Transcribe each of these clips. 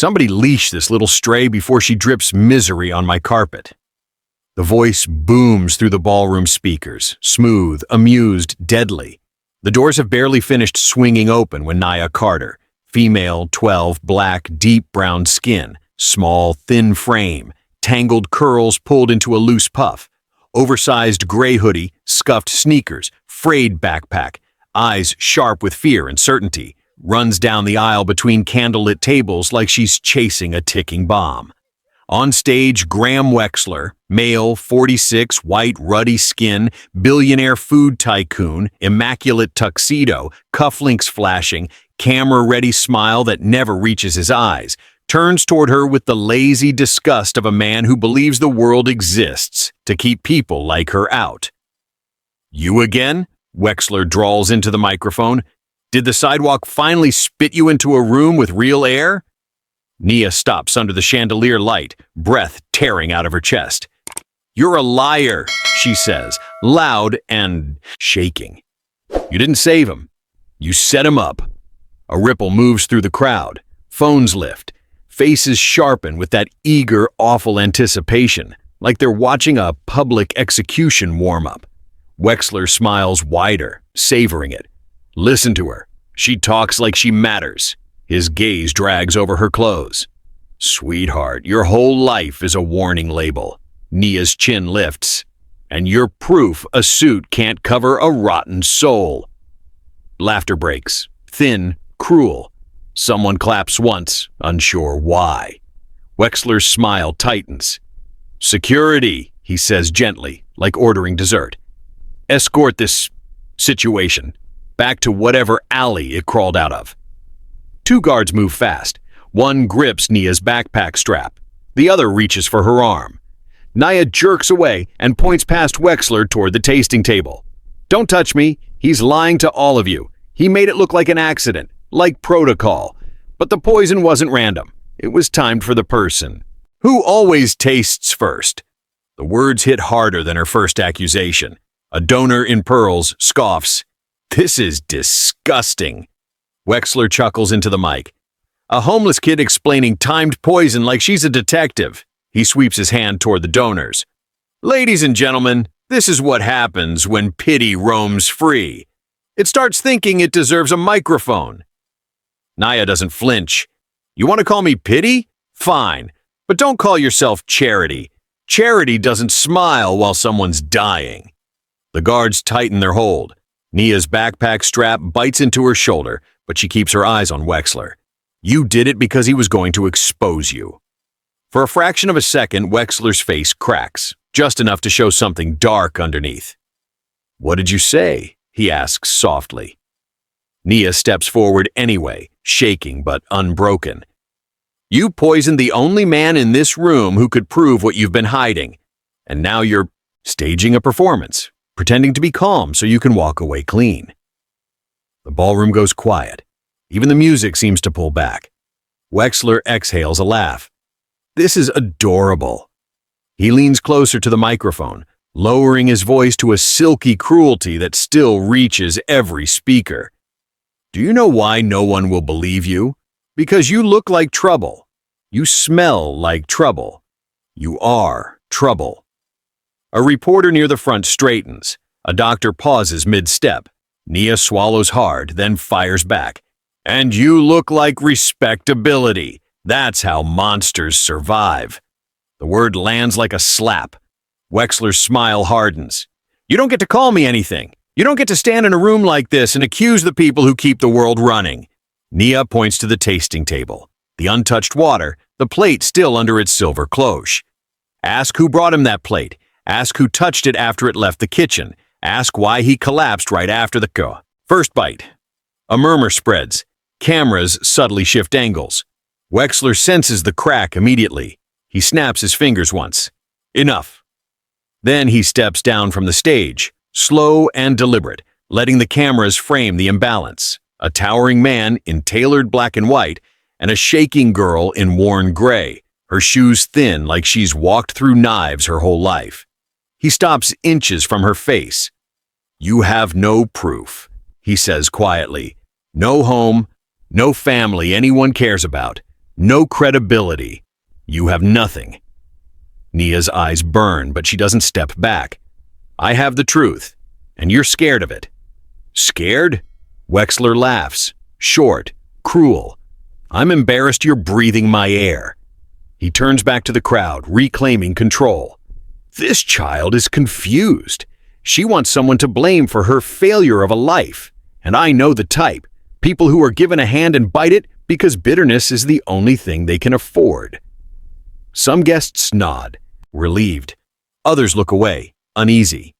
Somebody leash this little stray before she drips misery on my carpet. The voice booms through the ballroom speakers, smooth, amused, deadly. The doors have barely finished swinging open when Naya Carter, female, 12, black, deep brown skin, small, thin frame, tangled curls pulled into a loose puff, oversized gray hoodie, scuffed sneakers, frayed backpack, eyes sharp with fear and certainty, runs down the aisle between candlelit tables like she's chasing a ticking bomb. On stage, Graham Wexler, male, 46, white, ruddy skin, billionaire food tycoon, immaculate tuxedo, cufflinks flashing, camera-ready smile that never reaches his eyes, turns toward her with the lazy disgust of a man who believes the world exists to keep people like her out. "You again?" Wexler drawls into the microphone. "Did the sidewalk finally spit you into a room with real air?" Nia stops under the chandelier light, breath tearing out of her chest. "You're a liar," she says, loud and shaking. "You didn't save him. You set him up." A ripple moves through the crowd. Phones lift. Faces sharpen with that eager, awful anticipation, like they're watching a public execution warm-up. Wexler smiles wider, savoring it. Listen to her. She talks like she matters. His gaze drags over her clothes. "Sweetheart, your whole life is a warning label." Nia's chin lifts. "And you're proof a suit can't cover a rotten soul." Laughter breaks. Thin, cruel. Someone claps once, unsure why. Wexler's smile tightens. "Security," he says gently, like ordering dessert. "Escort this situation back to whatever alley it crawled out of." Two guards move fast. One grips Nia's backpack strap. The other reaches for her arm. Nia jerks away and points past Wexler toward the tasting table. "Don't touch me. He's lying to all of you. He made it look like an accident, like protocol. But the poison wasn't random. It was timed for the person. Who always tastes first?" The words hit harder than her first accusation. A donor in pearls scoffs. "This is disgusting." Wexler chuckles into the mic. "A homeless kid explaining timed poison like she's a detective." He sweeps his hand toward the donors. "Ladies and gentlemen, this is what happens when pity roams free. It starts thinking it deserves a microphone." Nia doesn't flinch. "You want to call me pity? Fine. But don't call yourself charity. Charity doesn't smile while someone's dying." The guards tighten their hold. Nia's backpack strap bites into her shoulder, but she keeps her eyes on Wexler. "You did it because he was going to expose you." For a fraction of a second, Wexler's face cracks, just enough to show something dark underneath. "What did you say?" he asks softly. Nia steps forward anyway, shaking but unbroken. "You poisoned the only man in this room who could prove what you've been hiding. And now you're staging a performance, pretending to be calm so you can walk away clean." The ballroom goes quiet. Even the music seems to pull back. Wexler exhales a laugh. "This is adorable." He leans closer to the microphone, lowering his voice to a silky cruelty that still reaches every speaker. "Do you know why no one will believe you? Because you look like trouble. You smell like trouble. You are trouble." A reporter near the front straightens. A doctor pauses mid-step. Nia swallows hard, then fires back. "And you look like respectability. That's how monsters survive." The word lands like a slap. Wexler's smile hardens. "You don't get to call me anything. You don't get to stand in a room like this and accuse the people who keep the world running." Nia points to the tasting table. The untouched water, the plate still under its silver cloche. "Ask who brought him that plate. Ask who touched it after it left the kitchen. Ask why he collapsed right after the first bite." A murmur spreads. Cameras subtly shift angles. Wexler senses the crack immediately. He snaps his fingers once. Enough. Then he steps down from the stage, slow and deliberate, letting the cameras frame the imbalance. A towering man in tailored black and white, and a shaking girl in worn gray, her shoes thin like she's walked through knives her whole life. He stops inches from her face. "You have no proof," he says quietly. "No home, no family anyone cares about. No credibility. You have nothing. Nia's eyes burn, but she doesn't step back. I have the truth, and you're scared of it. Scared? Wexler laughs, short, cruel. I'm embarrassed you're breathing my air. He turns back to the crowd, reclaiming control. This child is confused. She wants someone to blame for her failure of a life. And I know the type. People who are given a hand and bite it because bitterness is the only thing they can afford. Some guests nod, relieved. Others look away, uneasy.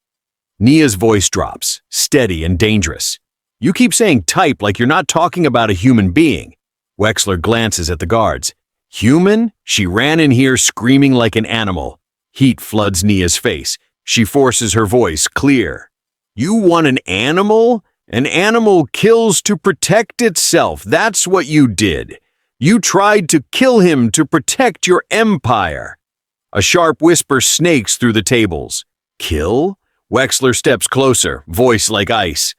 Nia's voice drops, steady and dangerous. You keep saying type like you're not talking about a human being. Wexler glances at the guards. Human? She ran in here screaming like an animal. Heat floods Nia's face. She forces her voice clear. You want an animal? An animal kills to protect itself. That's what you did. You tried to kill him to protect your empire. A sharp whisper snakes through the tables. Kill? Wexler steps closer, voice like ice.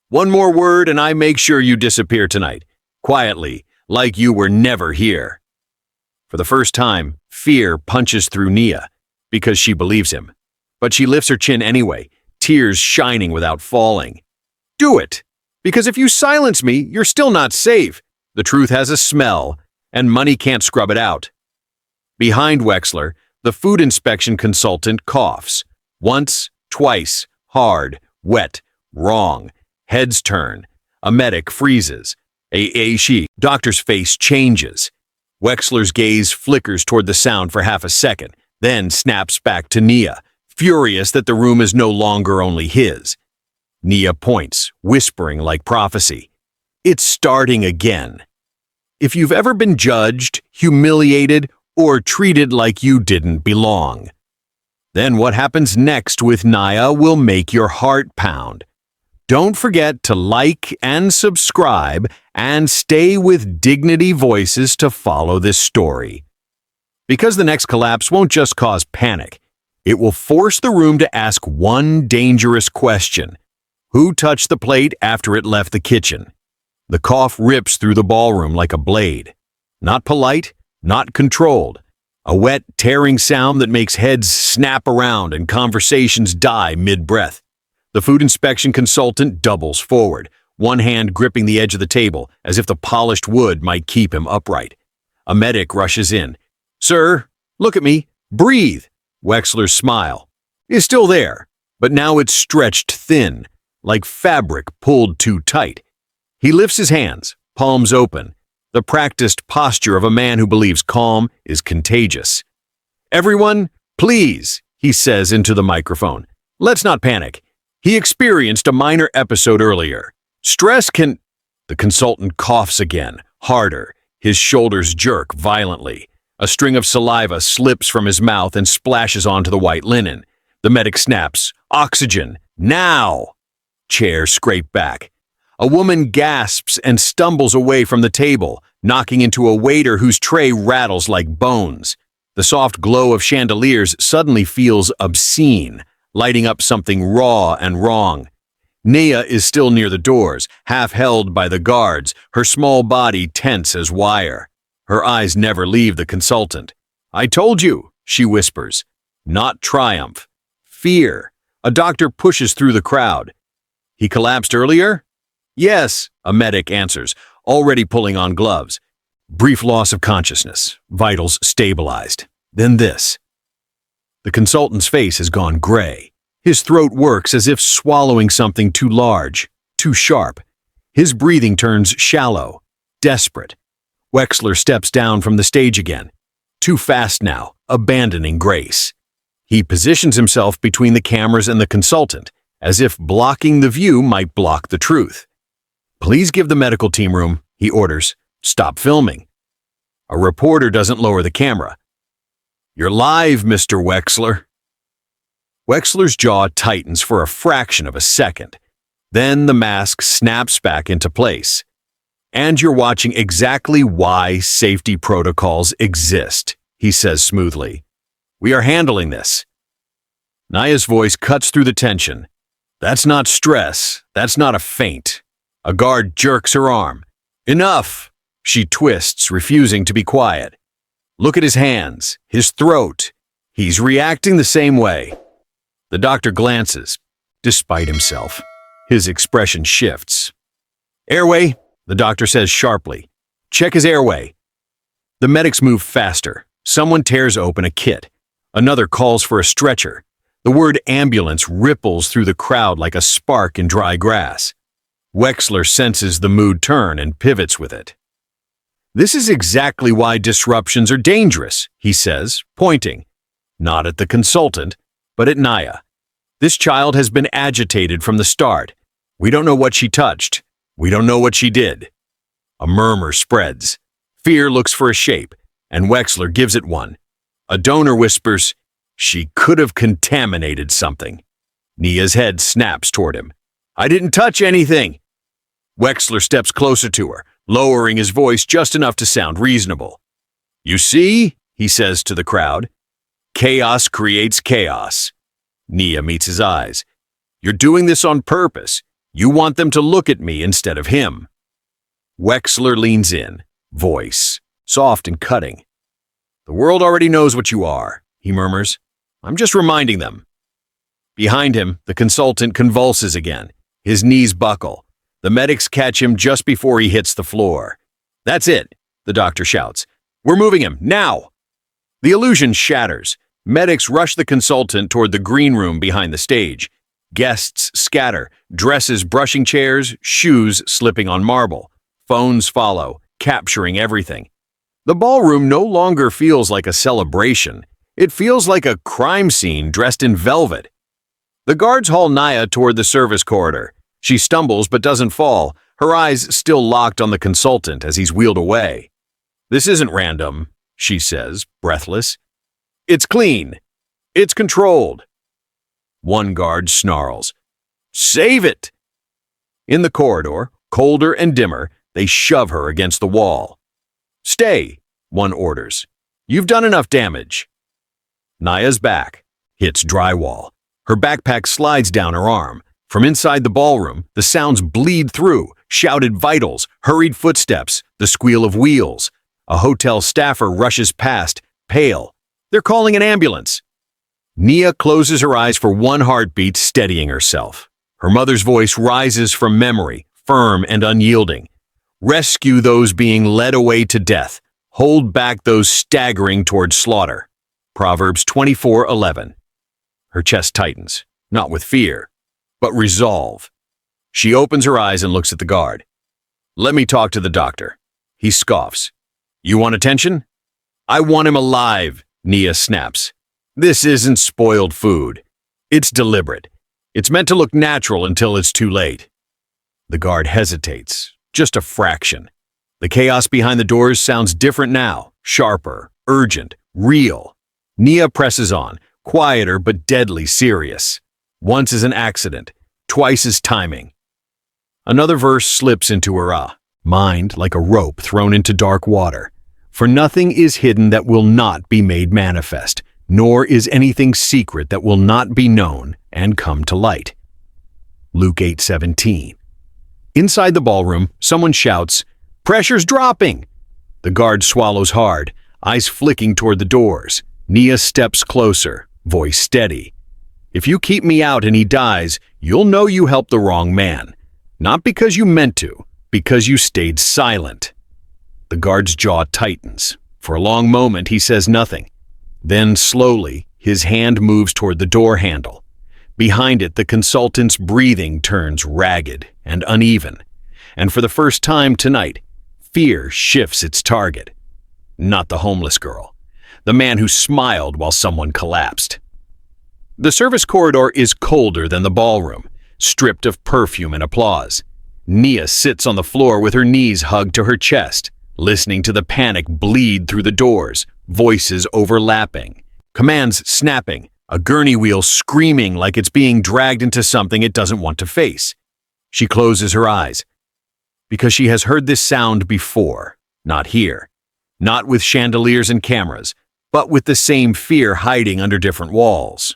One more word and I make sure you disappear tonight. Quietly, like you were never here. For the first time, fear punches through Nia, because she believes him. But she lifts her chin anyway, tears shining without falling. Do it! Because if you silence me, you're still not safe. The truth has a smell, and money can't scrub it out. Behind Wexler, the food inspection consultant coughs. Once, twice, hard, wet, wrong. Heads turn. A medic freezes. She. Doctor's face changes. Wexler's gaze flickers toward the sound for half a second, then snaps back to Nia, furious that the room is no longer only his. Nia points, whispering like prophecy. It's starting again. If you've ever been judged, humiliated, or treated like you didn't belong, then what happens next with Nia will make your heart pound. Don't forget to like and subscribe and stay with Dignity Voices to follow this story. Because the next collapse won't just cause panic. It will force the room to ask one dangerous question. Who touched the plate after it left the kitchen? The cough rips through the ballroom like a blade. Not polite, not controlled. A wet, tearing sound that makes heads snap around and conversations die mid-breath. The food inspection consultant doubles forward, one hand gripping the edge of the table as if the polished wood might keep him upright. A medic rushes in. Sir, look at me. Breathe. Wexler's smile is still there, but now it's stretched thin, like fabric pulled too tight. He lifts his hands, palms open, the practiced posture of a man who believes calm is contagious. Everyone, please, he says into the microphone. Let's not panic. He experienced a minor episode earlier. Stress can... The consultant coughs again, harder. His shoulders jerk violently. A string of saliva slips from his mouth and splashes onto the white linen. The medic snaps. Oxygen. Now! Chairs scrape back. A woman gasps and stumbles away from the table, knocking into a waiter whose tray rattles like bones. The soft glow of chandeliers suddenly feels obscene, lighting up something raw and wrong. Nia is still near the doors, half held by the guards, her small body tense as wire. Her eyes never leave the consultant. I told you, she whispers. Not triumph. Fear. A doctor pushes through the crowd. He collapsed earlier? Yes, a medic answers, already pulling on gloves. Brief loss of consciousness, vitals stabilized. Then this. The consultant's face has gone gray. His throat works as if swallowing something too large, too sharp. His breathing turns shallow, desperate. Wexler steps down from the stage again. Too fast now, abandoning grace. He positions himself between the cameras and the consultant, as if blocking the view might block the truth. Please give the medical team room, he orders. Stop filming. A reporter doesn't lower the camera. You're live, Mr. Wexler. Wexler's jaw tightens for a fraction of a second. Then the mask snaps back into place. And you're watching exactly why safety protocols exist, he says smoothly. We are handling this. Nia's voice cuts through the tension. That's not stress. That's not a feint. A guard jerks her arm. Enough. She twists, refusing to be quiet. Look at his hands, his throat. He's reacting the same way. The doctor glances, despite himself. His expression shifts. Airway, the doctor says sharply. Check his airway. The medics move faster. Someone tears open a kit. Another calls for a stretcher. The word ambulance ripples through the crowd like a spark in dry grass. Wexler senses the mood turn and pivots with it. This is exactly why disruptions are dangerous, he says, pointing. Not at the consultant, but at Naya. This child has been agitated from the start. We don't know what she touched. We don't know what she did. A murmur spreads. Fear looks for a shape, and Wexler gives it one. A donor whispers, she could have contaminated something. Nia's head snaps toward him. I didn't touch anything. Wexler steps closer to her, lowering his voice just enough to sound reasonable. You see, he says to the crowd, chaos creates chaos. Nia meets his eyes. You're doing this on purpose. You want them to look at me instead of him. Wexler leans in, voice soft and cutting. The world already knows what you are, he murmurs. I'm just reminding them. Behind him, the consultant convulses again. His knees buckle. The medics catch him just before he hits the floor. That's it, the doctor shouts. We're moving him, now! The illusion shatters. Medics rush the consultant toward the green room behind the stage. Guests scatter, dresses brushing chairs, shoes slipping on marble. Phones follow, capturing everything. The ballroom no longer feels like a celebration. It feels like a crime scene dressed in velvet. The guards haul Naya toward the service corridor. She stumbles but doesn't fall, her eyes still locked on the consultant as he's wheeled away. This isn't random, she says, breathless. It's clean. It's controlled. One guard snarls. Save it! In the corridor, colder and dimmer, they shove her against the wall. Stay, one orders. You've done enough damage. Naya's back hits drywall. Her backpack slides down her arm. From inside the ballroom, the sounds bleed through, shouted vitals, hurried footsteps, the squeal of wheels. A hotel staffer rushes past, pale. They're calling an ambulance. Nia closes her eyes for one heartbeat, steadying herself. Her mother's voice rises from memory, firm and unyielding. Rescue those being led away to death. Hold back those staggering toward slaughter. Proverbs 24:11. Her chest tightens, not with fear, but resolve. She opens her eyes and looks at the guard. Let me talk to the doctor. He scoffs. You want attention? I want him alive, Nia snaps. This isn't spoiled food. It's deliberate. It's meant to look natural until it's too late. The guard hesitates, just a fraction. The chaos behind the doors sounds different now, sharper, urgent, real. Nia presses on, quieter but deadly serious. Once is an accident, twice is timing. Another verse slips into her mind like a rope thrown into dark water. For nothing is hidden that will not be made manifest, nor is anything secret that will not be known and come to light. Luke 8:17. Inside the ballroom, someone shouts, Pressure's dropping! The guard swallows hard, eyes flicking toward the doors. Nia steps closer, voice steady. If you keep me out and he dies, you'll know you helped the wrong man. Not because you meant to, because you stayed silent. The guard's jaw tightens. For a long moment, he says nothing. Then, slowly, his hand moves toward the door handle. Behind it, the consultant's breathing turns ragged and uneven. And for the first time tonight, fear shifts its target. Not the homeless girl. The man who smiled while someone collapsed. The service corridor is colder than the ballroom, stripped of perfume and applause. Nia sits on the floor with her knees hugged to her chest, listening to the panic bleed through the doors, voices overlapping, commands snapping, a gurney wheel screaming like it's being dragged into something it doesn't want to face. She closes her eyes, because she has heard this sound before, not here, not with chandeliers and cameras, but with the same fear hiding under different walls.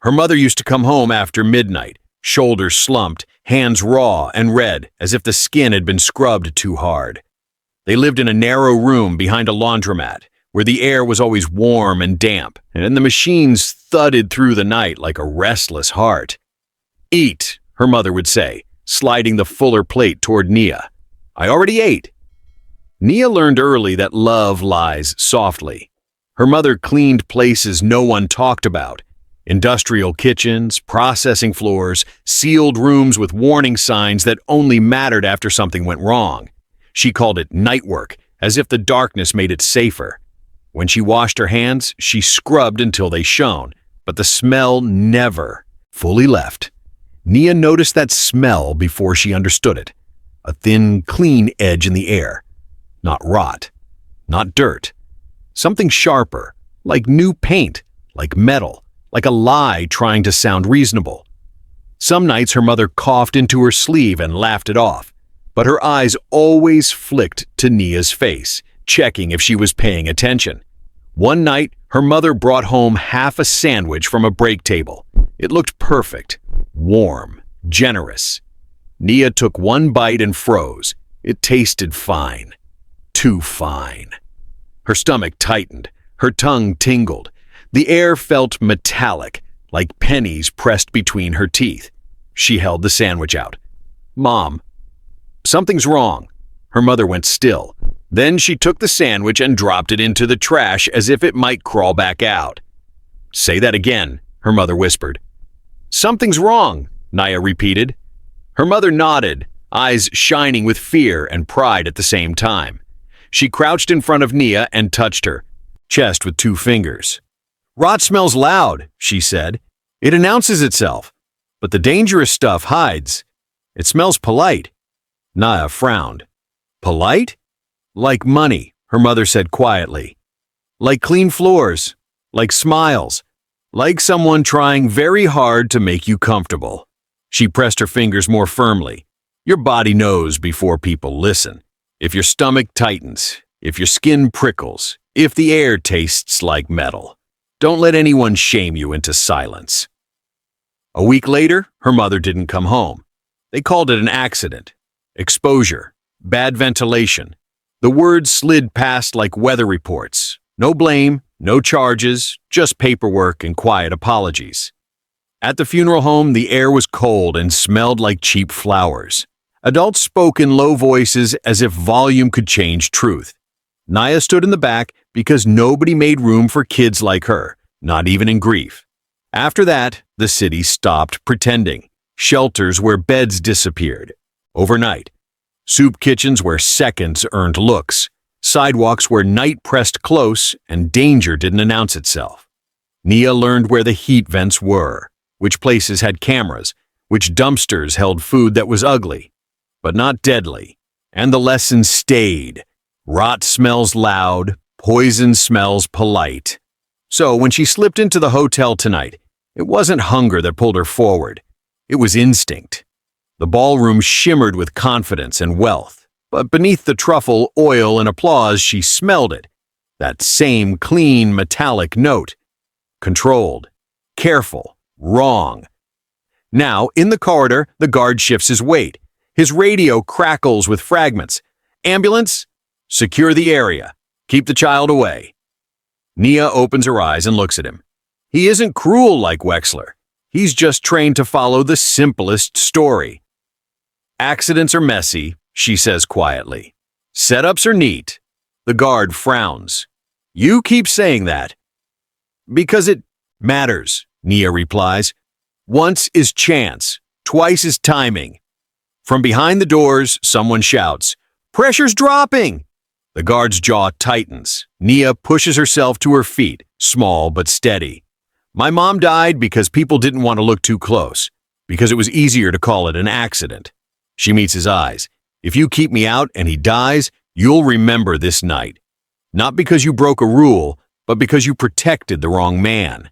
Her mother used to come home after midnight, shoulders slumped, hands raw and red as if the skin had been scrubbed too hard. They lived in a narrow room behind a laundromat, where the air was always warm and damp, and the machines thudded through the night like a restless heart. "Eat," her mother would say, sliding the fuller plate toward Nia. "I already ate." Nia learned early that love lies softly. Her mother cleaned places no one talked about: industrial kitchens, processing floors, sealed rooms with warning signs that only mattered after something went wrong. She called it night work, as if the darkness made it safer. When she washed her hands, she scrubbed until they shone, but the smell never fully left. Nia noticed that smell before she understood it. A thin, clean edge in the air. Not rot, not dirt. Something sharper, like new paint, like metal, like a lie trying to sound reasonable. Some nights her mother coughed into her sleeve and laughed it off, but her eyes always flicked to Nia's face, checking if she was paying attention. One night, her mother brought home half a sandwich from a break table. It looked perfect, warm, generous. Nia took one bite and froze. It tasted fine. Too fine. Her stomach tightened. Her tongue tingled. The air felt metallic, like pennies pressed between her teeth. She held the sandwich out. "Mom, something's wrong." Her mother went still. Then she took the sandwich and dropped it into the trash as if it might crawl back out. "Say that again," her mother whispered. "Something's wrong," Nia repeated. Her mother nodded, eyes shining with fear and pride at the same time. She crouched in front of Nia and touched her chest with 2 fingers. "Rot smells loud," she said. "It announces itself, but the dangerous stuff hides. It smells polite." Nia frowned. "Polite?" "Like money," her mother said quietly. "Like clean floors, like smiles, like someone trying very hard to make you comfortable." She pressed her fingers more firmly. "Your body knows before people listen. If your stomach tightens, if your skin prickles, if the air tastes like metal, don't let anyone shame you into silence." A week later, her mother didn't come home. They called it an accident, exposure, bad ventilation. The words slid past like weather reports. No blame, no charges, just paperwork and quiet apologies. At the funeral home, the air was cold and smelled like cheap flowers. Adults spoke in low voices as if volume could change truth. Nia stood in the back because nobody made room for kids like her, not even in grief. After that, the city stopped pretending. Shelters where beds disappeared. Overnight. Soup kitchens where seconds earned looks. Sidewalks where night pressed close and danger didn't announce itself. Nia learned where the heat vents were, which places had cameras, which dumpsters held food that was ugly, but not deadly. And the lesson stayed. Rot smells loud, poison smells polite. So when she slipped into the hotel tonight, it wasn't hunger that pulled her forward. It was instinct. The ballroom shimmered with confidence and wealth, but beneath the truffle, oil, and applause, she smelled it. That same clean, metallic note. Controlled, careful, wrong. Now, in the corridor, the guard shifts his weight. His radio crackles with fragments. "Ambulance? Secure the area. Keep the child away." Nia opens her eyes and looks at him. He isn't cruel like Wexler. He's just trained to follow the simplest story. "Accidents are messy," she says quietly. "Setups are neat." The guard frowns. "You keep saying that." "Because it matters," Nia replies. "Once is chance, twice is timing." From behind the doors, someone shouts, "Pressure's dropping!" The guard's jaw tightens. Nia pushes herself to her feet, small but steady. "My mom died because people didn't want to look too close, because it was easier to call it an accident." She meets his eyes. "If you keep me out and he dies, you'll remember this night. Not because you broke a rule, but because you protected the wrong man."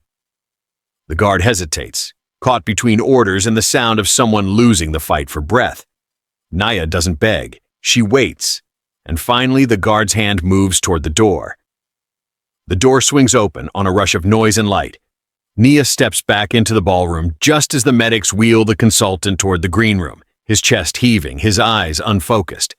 The guard hesitates, caught between orders and the sound of someone losing the fight for breath. Nia doesn't beg. She waits. And finally, the guard's hand moves toward the door. The door swings open on a rush of noise and light. Nia steps back into the ballroom just as the medics wheel the consultant toward the green room, his chest heaving, his eyes unfocused.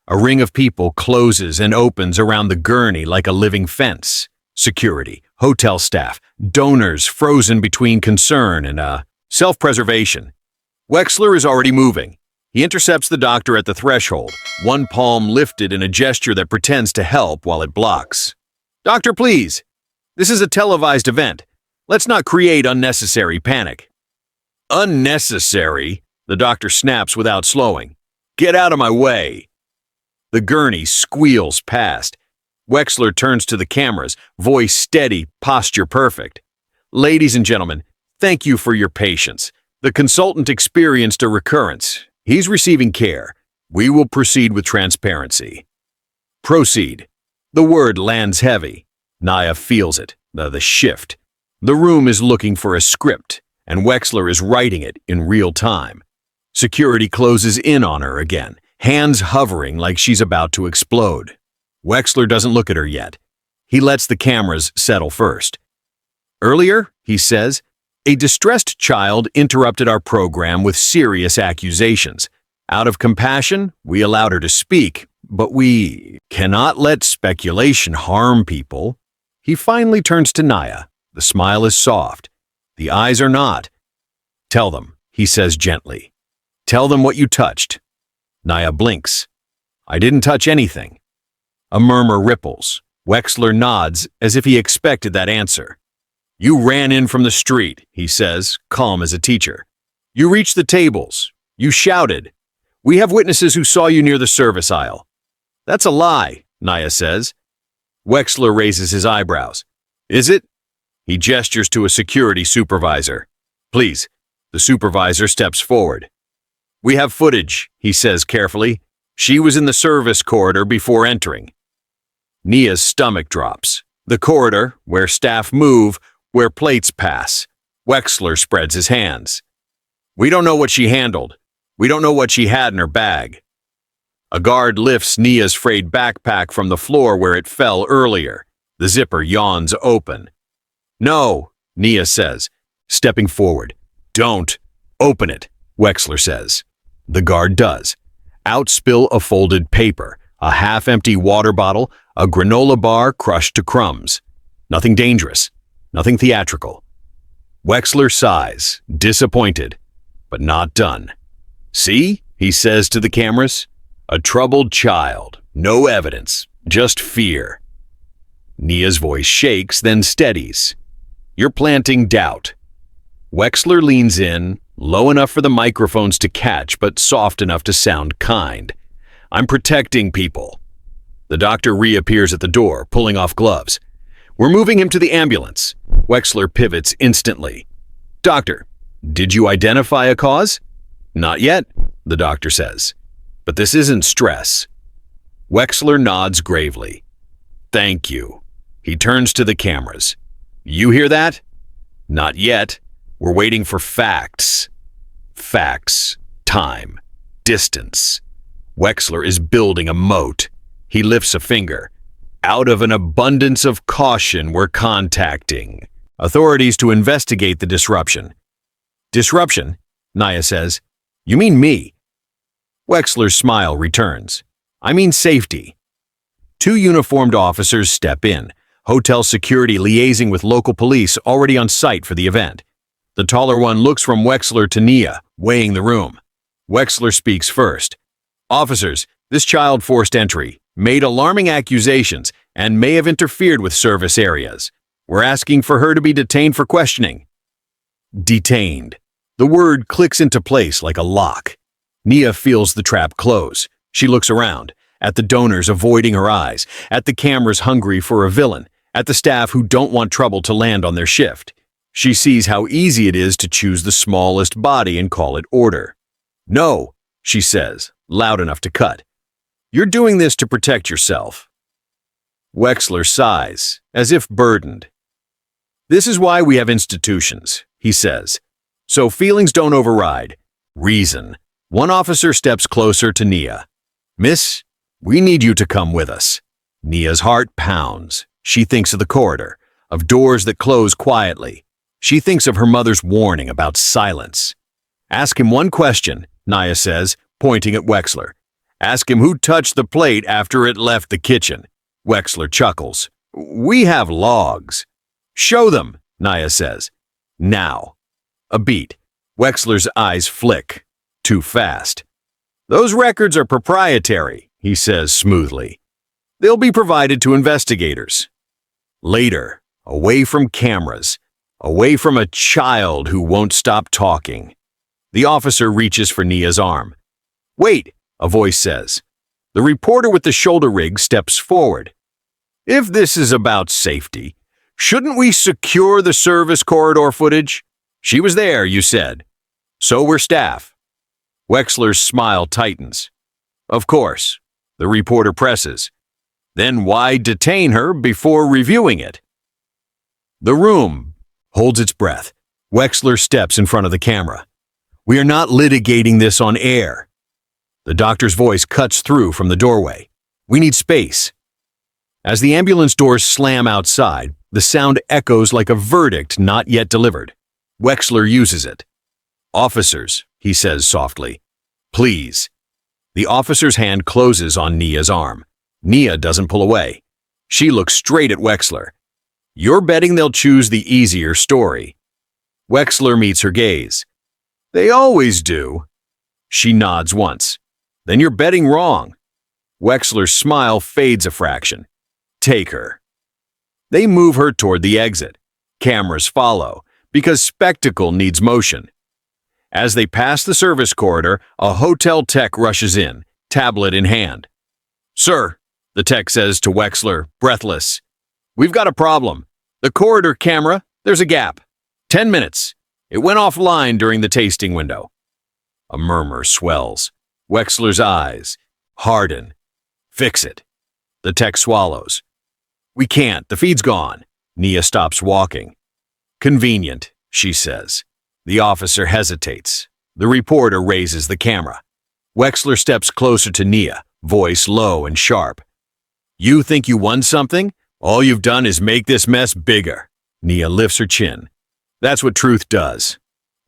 A ring of people closes and opens around the gurney like a living fence. Security, hotel staff, donors frozen between concern and self-preservation. Wexler is already moving. He intercepts the doctor at the threshold, one palm lifted in a gesture that pretends to help while it blocks. "Doctor, please. This is a televised event. Let's not create unnecessary panic." "Unnecessary?" the doctor snaps without slowing. "Get out of my way." The gurney squeals past. Wexler turns to the cameras, voice steady, posture perfect. "Ladies and gentlemen, thank you for your patience. The consultant experienced a recurrence. He's receiving care. We will proceed with transparency." Proceed. The word lands heavy. Naya feels it, the shift. The room is looking for a script, and Wexler is writing it in real time. Security closes in on her again, hands hovering like she's about to explode. Wexler doesn't look at her yet. He lets the cameras settle first. "Earlier," he says, "a distressed child interrupted our program with serious accusations. Out of compassion, we allowed her to speak, but we cannot let speculation harm people." He finally turns to Naya. The smile is soft. The eyes are not. "Tell them," he says gently. "Tell them what you touched." Naya blinks. "I didn't touch anything." A murmur ripples. Wexler nods as if he expected that answer. "You ran in from the street," he says, calm as a teacher. "You reached the tables. You shouted. We have witnesses who saw you near the service aisle." "That's a lie," Naya says. Wexler raises his eyebrows. "Is it?" He gestures to a security supervisor. "Please." The supervisor steps forward. "We have footage," he says carefully. "She was in the service corridor before entering." Nia's stomach drops. The corridor, where staff move, where plates pass. Wexler spreads his hands. "We don't know what she handled. We don't know what she had in her bag." A guard lifts Nia's frayed backpack from the floor where it fell earlier. The zipper yawns open. "No," Nia says, stepping forward. "Don't. Open it," Wexler says. The guard does. Out spill a folded paper, a half-empty water bottle, a granola bar crushed to crumbs. Nothing dangerous. Nothing theatrical. Wexler sighs, disappointed, but not done. "See?" he says to the cameras. "A troubled child. No evidence. Just fear." Nia's voice shakes, then steadies. "You're planting doubt." Wexler leans in, low enough for the microphones to catch, but soft enough to sound kind. "I'm protecting people." The doctor reappears at the door, pulling off gloves. "We're moving him to the ambulance." Wexler pivots instantly. "Doctor, did you identify a cause?" "Not yet," the doctor says. "But this isn't stress." Wexler nods gravely. "Thank you." He turns to the cameras. "You hear that?" "Not yet. We're waiting for facts." Facts. Time. Distance. Wexler is building a moat. He lifts a finger. "Out of an abundance of caution, we're contacting authorities to investigate the disruption." "Disruption?" Naya says. "You mean me?" Wexler's smile returns. "I mean safety." Two uniformed officers step in, hotel security liaising with local police already on site for the event. The taller one looks from Wexler to Nia, weighing the room. Wexler speaks first. "Officers, this child forced entry, made alarming accusations, and may have interfered with service areas. We're asking for her to be detained for questioning." Detained. The word clicks into place like a lock. Nia feels the trap close. She looks around, at the donors avoiding her eyes, at the cameras hungry for a villain, at the staff who don't want trouble to land on their shift. She sees how easy it is to choose the smallest body and call it order. "No," she says, loud enough to cut. "You're doing this to protect yourself." Wexler sighs, as if burdened. "This is why we have institutions," he says. "So feelings don't override reason." One officer steps closer to Nia. "Miss, we need you to come with us." Nia's heart pounds. She thinks of the corridor, of doors that close quietly. She thinks of her mother's warning about silence. "Ask him one question," Nia says, pointing at Wexler. Ask him who touched the plate after it left the kitchen. Wexler chuckles. We have logs. Show them, Nia says. Now. A beat. Wexler's eyes flick. Too fast. Those records are proprietary, he says smoothly. They'll be provided to investigators. Later, away from cameras, away from a child who won't stop talking. The officer reaches for Nia's arm. Wait, a voice says. The reporter with the shoulder rig steps forward. If this is about safety, shouldn't we secure the service corridor footage? She was there, you said. So were staff. Wexler's smile tightens. Of course, the reporter presses. Then why detain her before reviewing it? The room holds its breath. Wexler steps in front of the camera. We are not litigating this on air. The doctor's voice cuts through from the doorway. We need space. As the ambulance doors slam outside, the sound echoes like a verdict not yet delivered. Wexler uses it. Officers, he says softly. Please. The officer's hand closes on Nia's arm. Nia doesn't pull away. She looks straight at Wexler. You're betting they'll choose the easier story. Wexler meets her gaze. They always do. She nods once. Then you're betting wrong. Wexler's smile fades a fraction. Take her. They move her toward the exit. Cameras follow, because spectacle needs motion. As they pass the service corridor, a hotel tech rushes in, tablet in hand. Sir, the tech says to Wexler, breathless. We've got a problem. The corridor camera, there's a gap. 10 minutes. It went offline during the tasting window. A murmur swells. Wexler's eyes harden. Fix it. The tech swallows. We can't. The feed's gone. Nia stops walking. Convenient, she says. The officer hesitates. The reporter raises the camera. Wexler steps closer to Nia, voice low and sharp. You think you won something? All you've done is make this mess bigger. Nia lifts her chin. That's what truth does.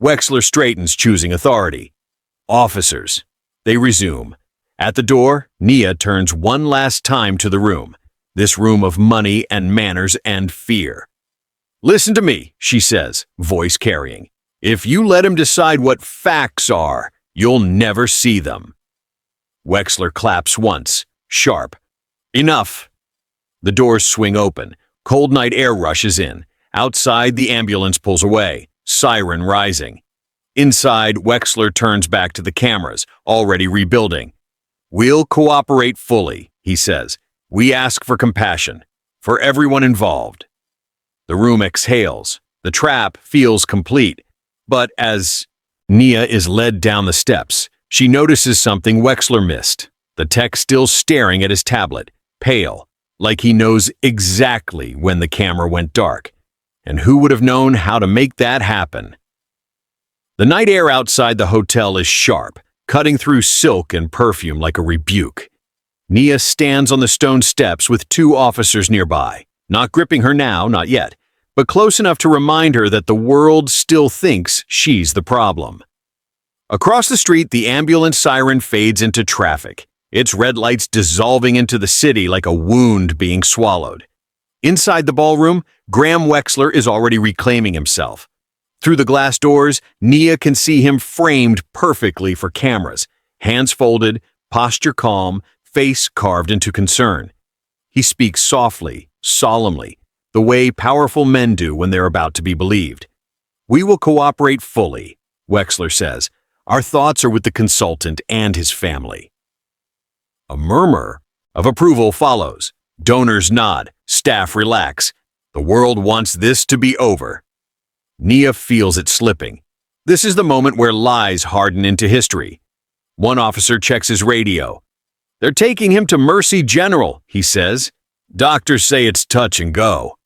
Wexler straightens, choosing authority. Officers. They resume. At the door, Nia turns one last time to the room. This room of money and manners and fear. Listen to me, she says, voice carrying. If you let him decide what facts are, you'll never see them. Wexler claps once, sharp. Enough. The doors swing open. Cold night air rushes in. Outside, the ambulance pulls away, siren rising. Inside, Wexler turns back to the cameras, already rebuilding. We'll cooperate fully, he says. We ask for compassion, for everyone involved. The room exhales. The trap feels complete. But as Nia is led down the steps, she notices something Wexler missed. The tech still staring at his tablet, pale, like he knows exactly when the camera went dark. And who would have known how to make that happen? The night air outside the hotel is sharp, cutting through silk and perfume like a rebuke. Nia stands on the stone steps with two officers nearby, not gripping her now, not yet, but close enough to remind her that the world still thinks she's the problem. Across the street, the ambulance siren fades into traffic, its red lights dissolving into the city like a wound being swallowed. Inside the ballroom, Graham Wexler is already reclaiming himself. Through the glass doors, Nia can see him framed perfectly for cameras, hands folded, posture calm, face carved into concern. He speaks softly, solemnly, the way powerful men do when they're about to be believed. We will cooperate fully, Wexler says. Our thoughts are with the consultant and his family. A murmur of approval follows. Donors nod, staff relax. The world wants this to be over. Nia feels it slipping. This is the moment where lies harden into history. One officer checks his radio. They're taking him to Mercy General, he says. Doctors say it's touch and go.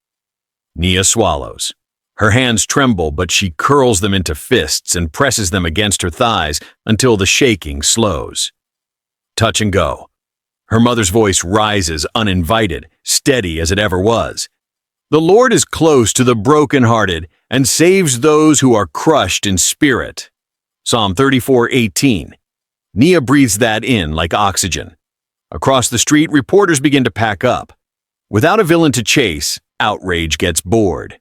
Nia swallows. Her hands tremble, but she curls them into fists and presses them against her thighs until the shaking slows. Touch and go. Her mother's voice rises uninvited, steady as it ever was. The Lord is close to the brokenhearted and saves those who are crushed in spirit. Psalm 34:18. Nia breathes that in like oxygen. Across the street, reporters begin to pack up. Without a villain to chase, outrage gets bored.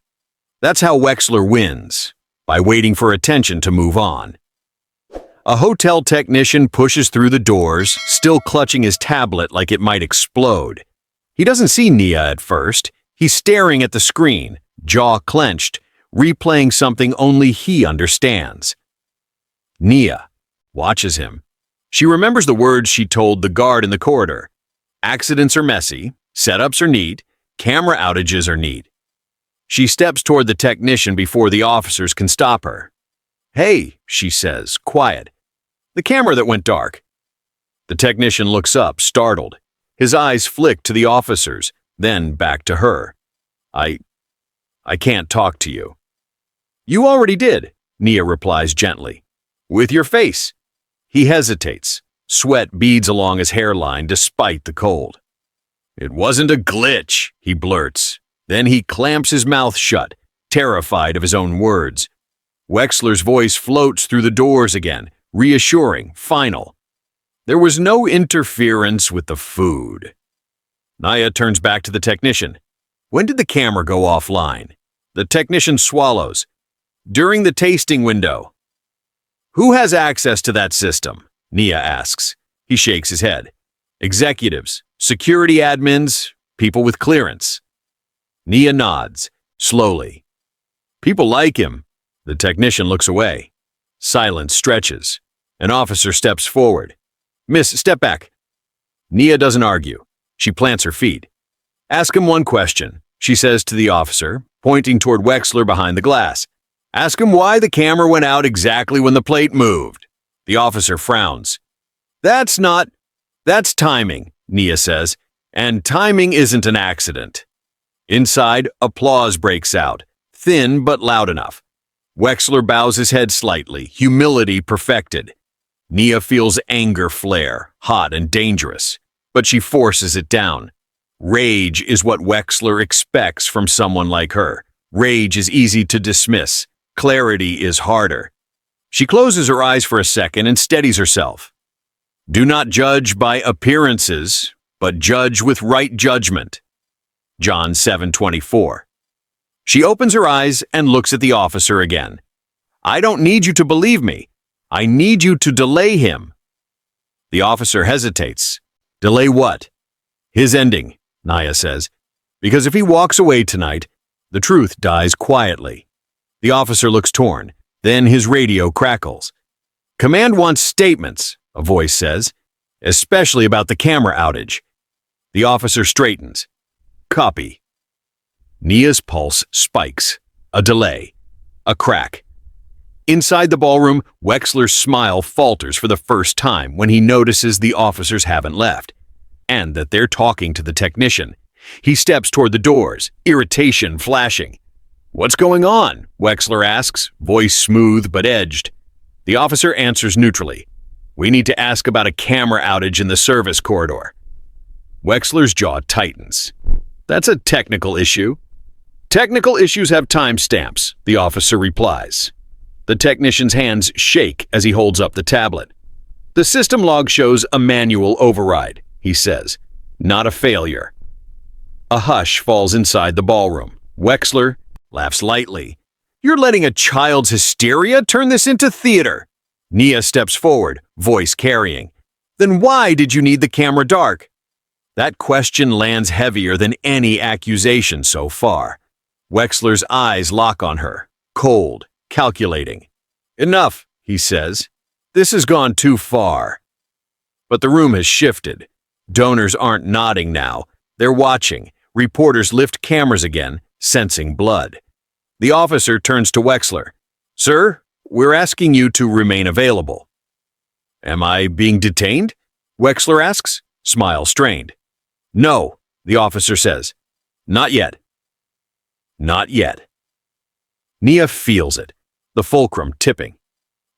That's how Wexler wins, by waiting for attention to move on. A hotel technician pushes through the doors, still clutching his tablet like it might explode. He doesn't see Nia at first. He's staring at the screen, jaw clenched, replaying something only he understands. Nia watches him. She remembers the words she told the guard in the corridor. Accidents are messy, setups are neat, camera outages are neat. She steps toward the technician before the officers can stop her. "Hey," she says, quiet. "The camera that went dark." The technician looks up, startled. His eyes flick to the officers, then back to her. I can't talk to you." "You already did," Nia replies gently. "With your face." He hesitates. Sweat beads along his hairline despite the cold. "It wasn't a glitch," he blurts. Then he clamps his mouth shut, terrified of his own words. Wexler's voice floats through the doors again, reassuring, final. "There was no interference with the food." Nia turns back to the technician. "When did the camera go offline?" The technician swallows. "During the tasting window." "Who has access to that system?" Nia asks. He shakes his head. "Executives, security admins, people with clearance." Nia nods, slowly. "People like him." The technician looks away. Silence stretches. An officer steps forward. "Miss, step back." Nia doesn't argue. She plants her feet. "Ask him one question," she says to the officer, pointing toward Wexler behind the glass. "Ask him why the camera went out exactly when the plate moved." The officer frowns. That's timing," Nia says, "and timing isn't an accident." Inside, applause breaks out, thin but loud enough. Wexler bows his head slightly, humility perfected. Nia feels anger flare, hot and dangerous, but she forces it down. Rage is what Wexler expects from someone like her. Rage is easy to dismiss. Clarity is harder. She closes her eyes for a second and steadies herself. "Do not judge by appearances, but judge with right judgment." John 7:24. She opens her eyes and looks at the officer again. "I don't need you to believe me. I need you to delay him." The officer hesitates. "Delay what?" "His ending," Nia says. "Because if he walks away tonight, the truth dies quietly." The officer looks torn. Then his radio crackles. "Command wants statements," a voice says, "especially about the camera outage." The officer straightens. "Copy." Nia's pulse spikes. A delay. A crack. Inside the ballroom, Wexler's smile falters for the first time when he notices the officers haven't left, and that they're talking to the technician. He steps toward the doors, irritation flashing. "What's going on?" Wexler asks, voice smooth but edged. The officer answers neutrally. "We need to ask about a camera outage in the service corridor." Wexler's jaw tightens. "That's a technical issue." "Technical issues have timestamps," the officer replies. The technician's hands shake as he holds up the tablet. "The system log shows a manual override," he says, "not a failure." A hush falls inside the ballroom. Wexler laughs lightly. "You're letting a child's hysteria turn this into theater." Nia steps forward, voice carrying. "Then why did you need the camera dark?" That question lands heavier than any accusation so far. Wexler's eyes lock on her, cold, calculating. "Enough," he says. "This has gone too far." But the room has shifted. Donors aren't nodding now. They're watching. Reporters lift cameras again, sensing blood. The officer turns to Wexler. "Sir, we're asking you to remain available." "Am I being detained?" Wexler asks, smile strained. "No," the officer says. "Not yet." Not yet. Nia feels it, the fulcrum tipping.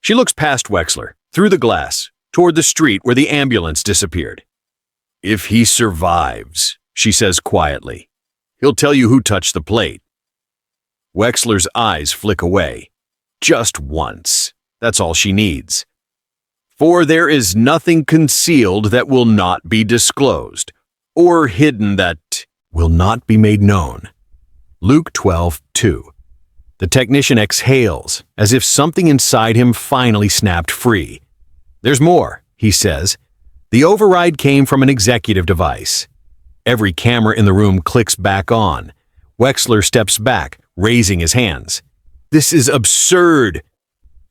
She looks past Wexler, through the glass, toward the street where the ambulance disappeared. "If he survives," she says quietly, "he'll tell you who touched the plate." Wexler's eyes flick away. Just once. That's all she needs. For there is nothing concealed that will not be disclosed, or hidden that will not be made known. Luke 12:2. The technician exhales, as if something inside him finally snapped free. There's more, he says. The override came from an executive device. Every camera in the room clicks back on. Wexler steps back, raising his hands. This is absurd.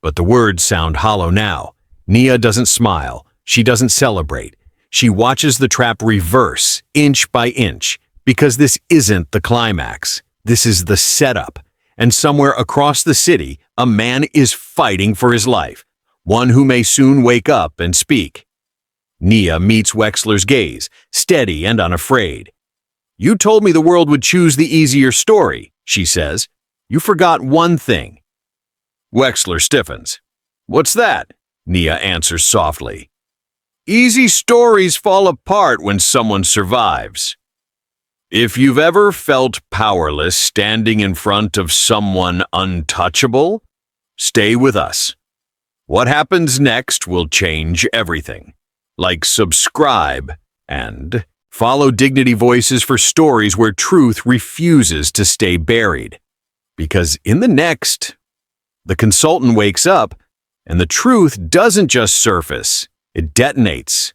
But the words sound hollow now. Nia doesn't smile. She doesn't celebrate. She watches the trap reverse, inch by inch, because this isn't the climax. This is the setup. And somewhere across the city, a man is fighting for his life, one who may soon wake up and speak. Nia meets Wexler's gaze, steady and unafraid. You told me the world would choose the easier story, she says. You forgot one thing. Wexler stiffens. What's that? Nia answers softly. Easy stories fall apart when someone survives. If you've ever felt powerless standing in front of someone untouchable, stay with us. What happens next will change everything. Like subscribe and follow Dignity Voices for stories where truth refuses to stay buried. Because in the next, the consultant wakes up and the truth doesn't just surface, it detonates.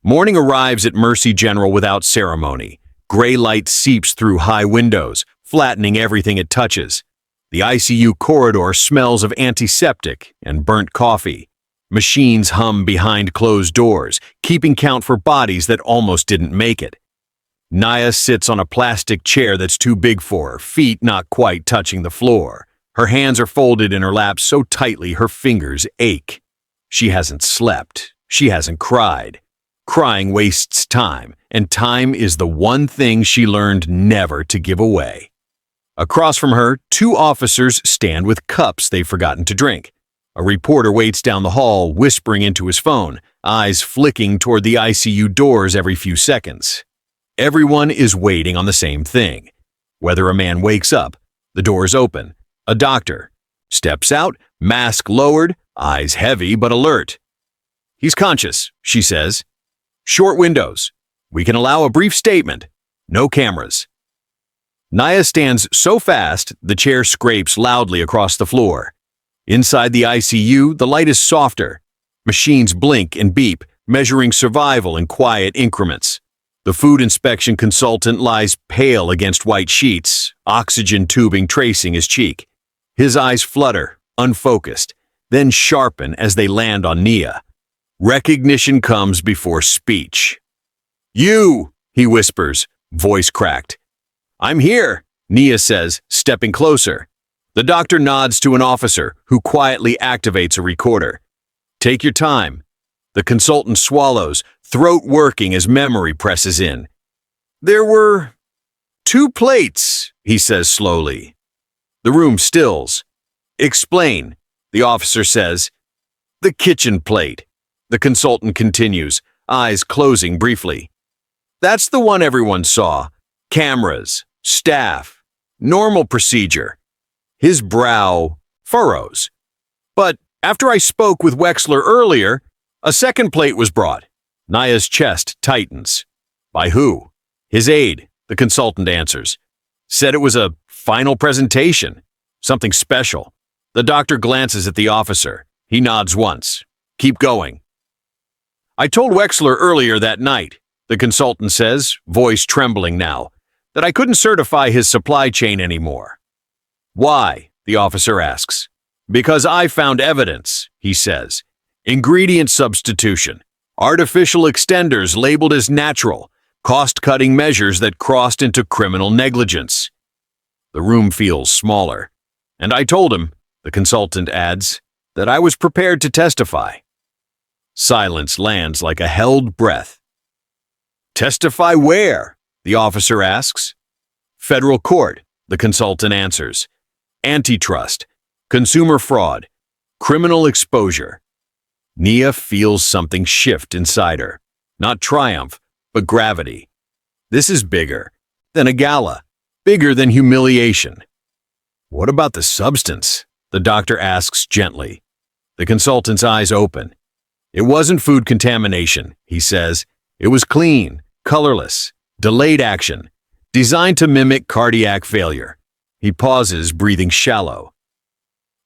Morning arrives at Mercy General without ceremony. Gray light seeps through high windows, flattening everything it touches. The ICU corridor smells of antiseptic and burnt coffee. Machines hum behind closed doors, keeping count for bodies that almost didn't make it. Nia sits on a plastic chair that's too big for her, feet not quite touching the floor. Her hands are folded in her lap so tightly her fingers ache. She hasn't slept. She hasn't cried. Crying wastes time, and time is the one thing she learned never to give away. Across from her, two officers stand with cups they've forgotten to drink. A reporter waits down the hall, whispering into his phone, eyes flicking toward the ICU doors every few seconds. Everyone is waiting on the same thing. Whether a man wakes up, the doors open. A doctor steps out, mask lowered, eyes heavy but alert. He's conscious, she says. Short windows. We can allow a brief statement. No cameras. Nia stands so fast, the chair scrapes loudly across the floor. Inside the ICU, the light is softer. Machines blink and beep, measuring survival in quiet increments. The food inspection consultant lies pale against white sheets, oxygen tubing tracing his cheek. His eyes flutter, unfocused, then sharpen as they land on Nia. Recognition comes before speech. You, he whispers, voice cracked. I'm here, Nia says, stepping closer. The doctor nods to an officer who quietly activates a recorder. Take your time. The consultant swallows, throat working as memory presses in. There were 2 plates, he says slowly. The room stills. Explain, the officer says. The kitchen plate, the consultant continues, eyes closing briefly. That's the one everyone saw. Cameras, staff, normal procedure. His brow furrows. But after I spoke with Wexler earlier, a second plate was brought. Nia's chest tightens. By who? His aide, the consultant answers. Said it was a final presentation. Something special. The doctor glances at the officer. He nods once. Keep going. I told Wexler earlier that night, the consultant says, voice trembling now, that I couldn't certify his supply chain anymore. Why? The officer asks. Because I found evidence, he says. Ingredient substitution, artificial extenders labeled as natural, cost-cutting measures that crossed into criminal negligence. The room feels smaller. And I told him, the consultant adds, that I was prepared to testify. Silence lands like a held breath. Testify where? The officer asks. Federal court, the consultant answers. Antitrust, consumer fraud, criminal exposure. Nia feels something shift inside her. Not triumph, but gravity. This is bigger than a gala, bigger than humiliation. What about the substance? The doctor asks gently. The consultant's eyes open. It wasn't food contamination, he says. It was clean, colorless, delayed action, designed to mimic cardiac failure. He pauses, breathing shallow.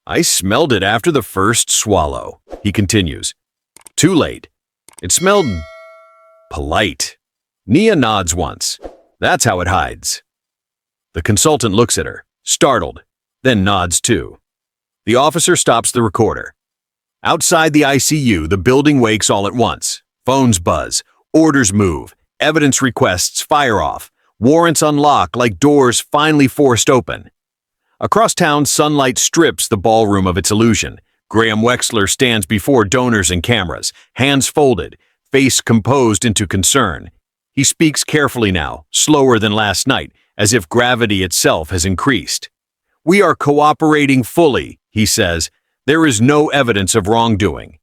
I smelled it after the first swallow, he continues. Too late. It smelled polite. Nia nods once. That's how it hides. The consultant looks at her, startled, then nods too. The officer stops the recorder. Outside the ICU, the building wakes all at once. Phones buzz, orders move, evidence requests fire off, warrants unlock like doors finally forced open. Across town, sunlight strips the ballroom of its illusion. Graham Wexler stands before donors and cameras, hands folded, face composed into concern. He speaks carefully now, slower than last night, as if gravity itself has increased. We are cooperating fully, he says. There is no evidence of wrongdoing.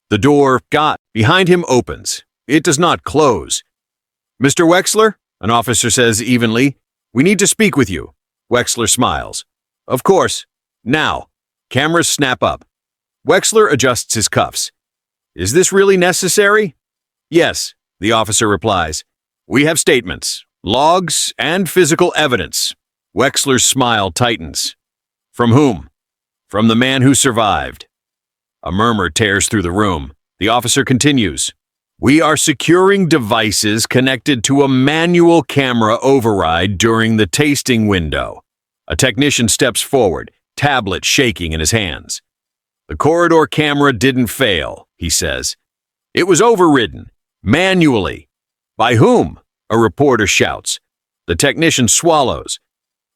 The door, behind him opens. It does not close. Mr. Wexler, an officer says evenly, we need to speak with you. Wexler smiles. Of course. Now. Cameras snap up. Wexler adjusts his cuffs. Is this really necessary? Yes, the officer replies. We have statements, logs, and physical evidence. Wexler's smile tightens. From whom? From the man who survived. A murmur tears through the room. The officer continues. We are securing devices connected to a manual camera override during the tasting window. A technician steps forward, tablet shaking in his hands. The corridor camera didn't fail, he says. It was overridden, manually. By whom? A reporter shouts. The technician swallows.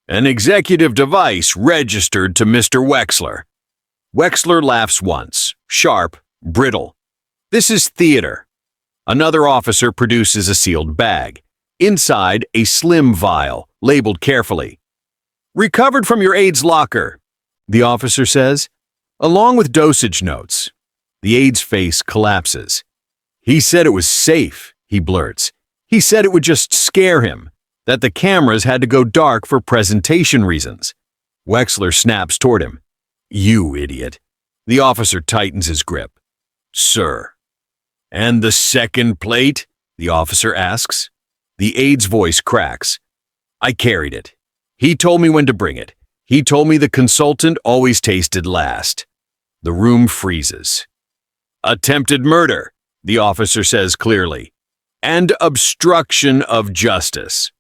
An executive device registered to Mr. Wexler. Wexler laughs once, sharp, brittle. This is theater. Another officer produces a sealed bag. Inside, a slim vial, labeled carefully. Recovered from your aide's locker, the officer says, along with dosage notes. The aide's face collapses. He said it was safe, he blurts. He said it would just scare him, that the cameras had to go dark for presentation reasons. Wexler snaps toward him. You idiot. The officer tightens his grip. Sir. And the second plate? The officer asks. The aide's voice cracks. I carried it. He told me when to bring it. He told me the consultant always tasted last. The room freezes. Attempted murder, the officer says clearly, and obstruction of justice.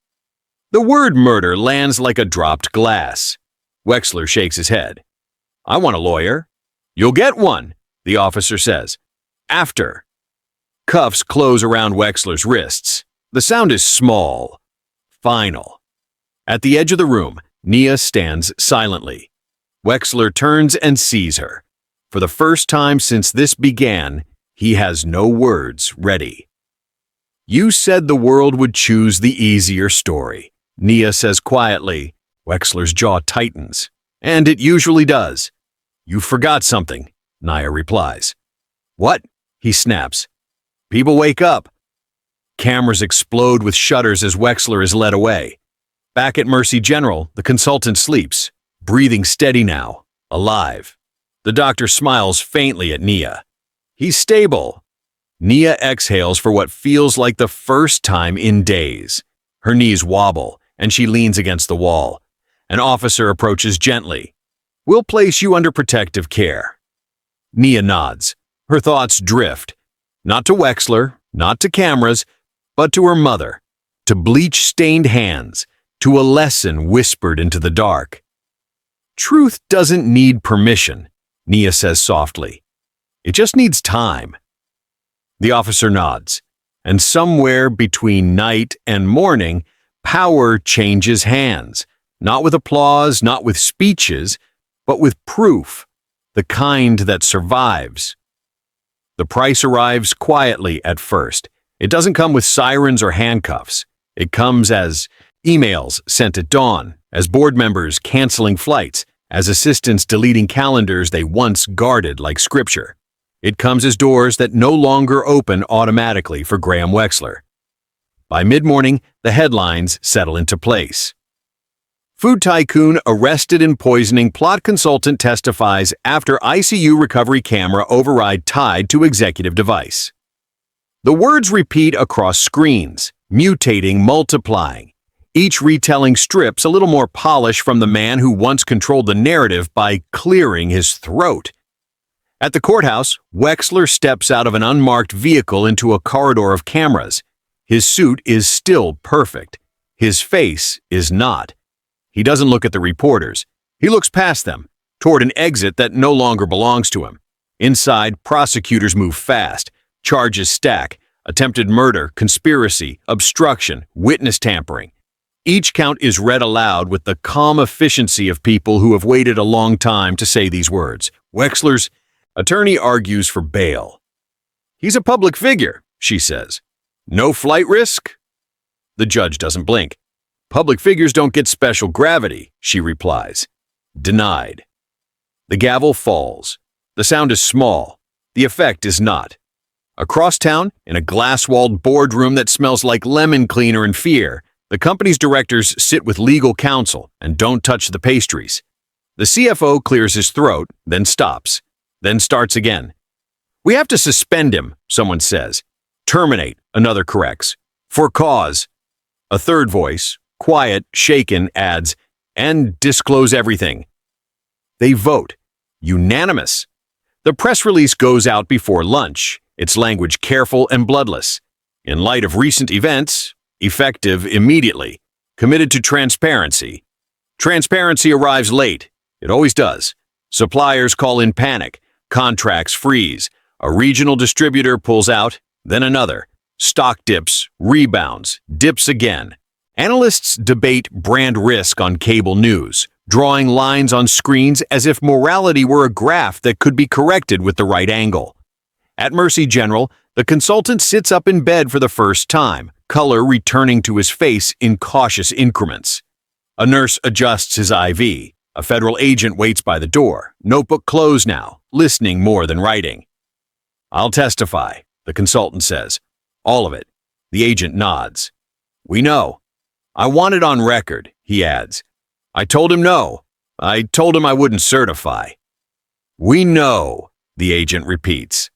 The word murder lands like a dropped glass. Wexler shakes his head. I want a lawyer. You'll get one, the officer says. After. Cuffs close around Wexler's wrists. The sound is small, final. At the edge of the room, Nia stands silently. Wexler turns and sees her. For the first time since this began, he has no words ready. You said the world would choose the easier story, Nia says quietly. Wexler's jaw tightens. And it usually does. You forgot something, Nia replies. What? He snaps. People wake up. Cameras explode with shutters as Wexler is led away. Back at Mercy General, the consultant sleeps, breathing steady now, alive. The doctor smiles faintly at Nia. He's stable. Nia exhales for what feels like the first time in days. Her knees wobble, and she leans against the wall. An officer approaches gently. We'll place you under protective care. Nia nods. Her thoughts drift. Not to Wexler, not to cameras, but to her mother, to bleach-stained hands, to a lesson whispered into the dark. Truth doesn't need permission, Nia says softly. It just needs time. The officer nods, and somewhere between night and morning, power changes hands, not with applause, not with speeches, but with proof, the kind that survives. The price arrives quietly at first. It doesn't come with sirens or handcuffs. It comes as emails sent at dawn, as board members canceling flights, as assistants deleting calendars they once guarded like scripture. It comes as doors that no longer open automatically for Graham Wexler. By mid-morning, the headlines settle into place. Food tycoon arrested in poisoning plot consultant testifies after ICU recovery camera override tied to executive device. The words repeat across screens, mutating, multiplying. Each retelling strips a little more polish from the man who once controlled the narrative by clearing his throat. At the courthouse, Wexler steps out of an unmarked vehicle into a corridor of cameras. His suit is still perfect. His face is not. He doesn't look at the reporters. He looks past them, toward an exit that no longer belongs to him. Inside, prosecutors move fast. Charges stack: attempted murder, conspiracy, obstruction, witness tampering. Each count is read aloud with the calm efficiency of people who have waited a long time to say these words. Wexler's attorney argues for bail. "He's a public figure," she says. "No flight risk?" The judge doesn't blink. "Public figures don't get special gravity," she replies. Denied. The gavel falls. The sound is small. The effect is not. Across town, in a glass-walled boardroom that smells like lemon cleaner and fear, the company's directors sit with legal counsel and don't touch the pastries. The CFO clears his throat, then stops, then starts again. "We have to suspend him," someone says. "Terminate," another corrects. "For cause." A third voice, quiet, shaken, adds, "and disclose everything." They vote. Unanimous. The press release goes out before lunch, its language careful and bloodless. In light of recent events, effective immediately. Committed to transparency. Transparency arrives late. It always does. Suppliers call in panic. Contracts freeze. A regional distributor pulls out, then another. Stock dips, rebounds, dips again. Analysts debate brand risk on cable news, drawing lines on screens as if morality were a graph that could be corrected with the right angle. At Mercy General, the consultant sits up in bed for the first time, color returning to his face in cautious increments. A nurse adjusts his IV. A federal agent waits by the door, notebook closed now, listening more than writing. "I'll testify," the consultant says. "All of it." The agent nods. "We know." "I want it on record," he adds. "I told him no. I told him I wouldn't certify." "We know," the agent repeats.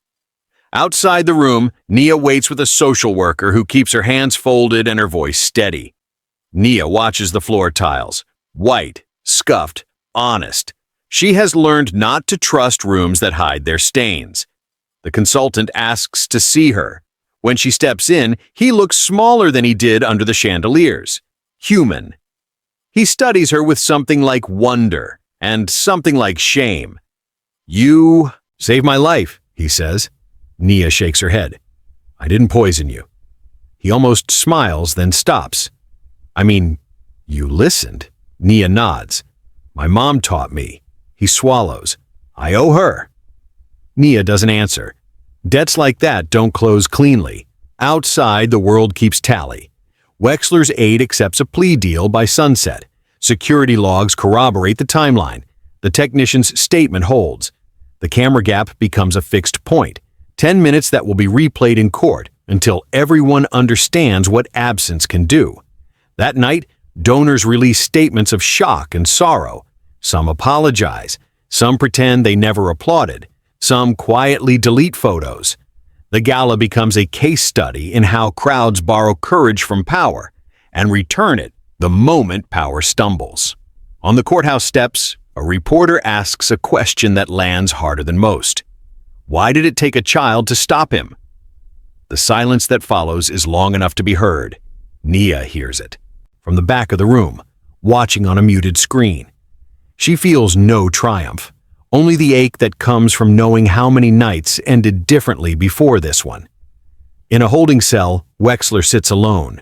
Outside the room, Nia waits with a social worker who keeps her hands folded and her voice steady. Nia watches the floor tiles. White, scuffed, honest. She has learned not to trust rooms that hide their stains. The consultant asks to see her. When she steps in, he looks smaller than he did under the chandeliers. Human. He studies her with something like wonder and something like shame. "You saved my life," he says. Nia shakes her head. "I didn't poison you." He almost smiles, then stops. "I mean, you listened." Nia nods. "My mom taught me." He swallows. "I owe her." Nia doesn't answer. Debts like that don't close cleanly. Outside, the world keeps tally. Wexler's aide accepts a plea deal by sunset. Security logs corroborate the timeline. The technician's statement holds. The camera gap becomes a fixed point. 10 minutes that will be replayed in court until everyone understands what absence can do. That night, donors release statements of shock and sorrow. Some apologize. Some pretend they never applauded. Some quietly delete photos. The gala becomes a case study in how crowds borrow courage from power and return it the moment power stumbles. On the courthouse steps, a reporter asks a question that lands harder than most. Why did it take a child to stop him? The silence that follows is long enough to be heard. Nia hears it. From the back of the room, watching on a muted screen. She feels no triumph, only the ache that comes from knowing how many nights ended differently before this one. In a holding cell, Wexler sits alone.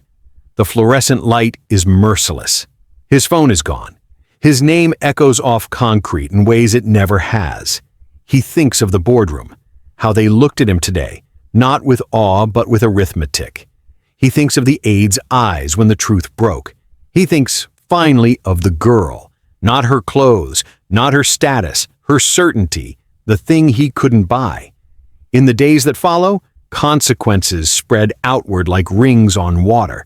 The fluorescent light is merciless. His phone is gone. His name echoes off concrete in ways it never has. He thinks of the boardroom, how they looked at him today, not with awe but with arithmetic. He thinks of the aide's eyes when the truth broke. He thinks, finally, of the girl, not her clothes, not her status, her certainty, the thing he couldn't buy. In the days that follow, consequences spread outward like rings on water.